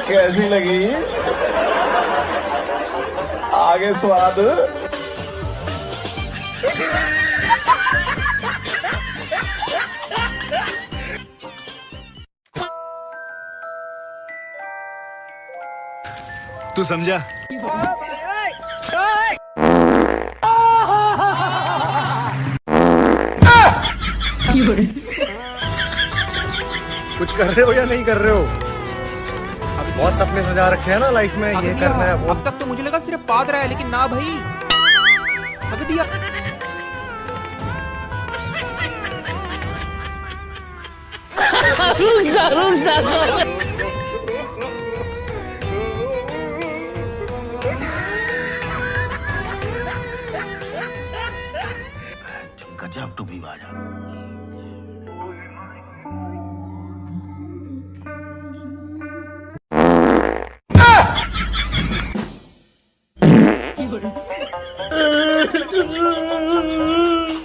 कैसी लगी? आगे स्वाद। तू समझा? कुछ कर रहे हो या नहीं कर रहे हो? अब बहुत सपने सजा रखे हैं ना लाइफ में, ये करना है वो। अब तक तो मुझे लगा सिर्फ पाद रहा है, लेकिन ना भाई, हक दिया। गजब टू भी बाजा।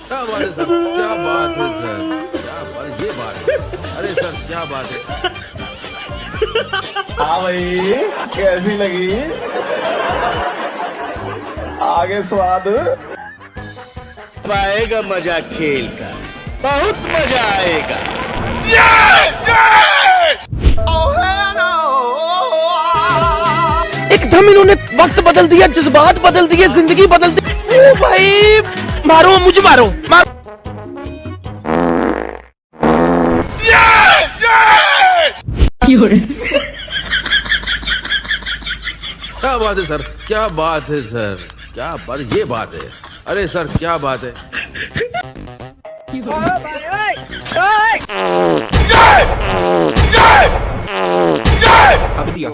क्या बात है सर, क्या बात है सर, क्या बात, ये बात है। अरे सर क्या बात है। हाँ भाई, कैसी लगी? आगे स्वाद। आएगा मजा खेल का, बहुत मजा आएगा। एकदम इन्होंने वक्त बदल दिया, जज्बात बदल दिए, जिंदगी बदल दी। ओ भाई, मारो मुझे, मारो मारो। क्या बात है सर, क्या बात है सर, क्या बात, ये बात है। अरे सर क्या बात है। हक दिया,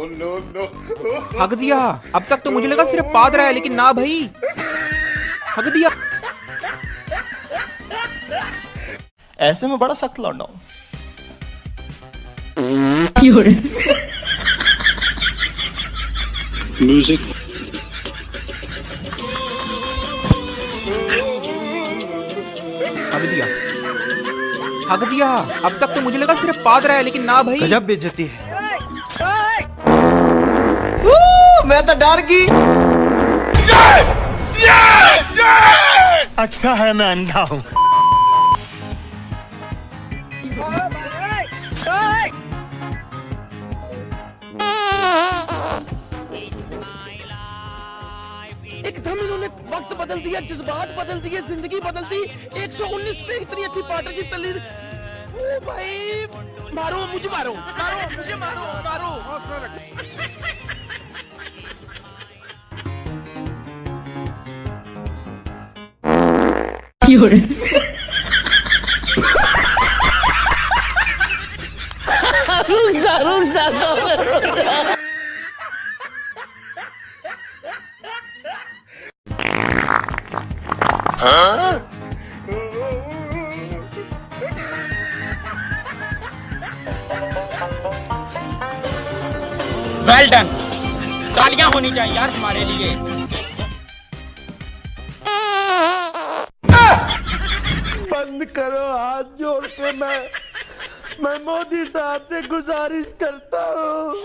हक दिया। अब तक तो मुझे लगा सिर्फ पाद रहा है, लेकिन ना भाई, हक दिया। ऐसे में बड़ा सख्त लौंडा हूं। म्यूजिक। हक दिया, हक दिया। अब तक तो मुझे लगा सिर्फ पाद रहा है, लेकिन ना भाई। गजब बेइज्जती है। मैं तो डर गई। अच्छा है मैं अंधा हूँ। एकदम इन्होंने वक्त बदल दिया, जज्बात बदल दिए, जिंदगी बदल दी। 119 पे इतनी अच्छी पार्टनरशिप चल रही। ओ भाई, मारो मुझे, मारो मारो मुझे, मारो मारो। वेल डन, तालियां होनी चाहिए यार हमारे लिए। बंद करो हाथ जोड़ के, मैं मोदी साहब से गुजारिश करता हूँ।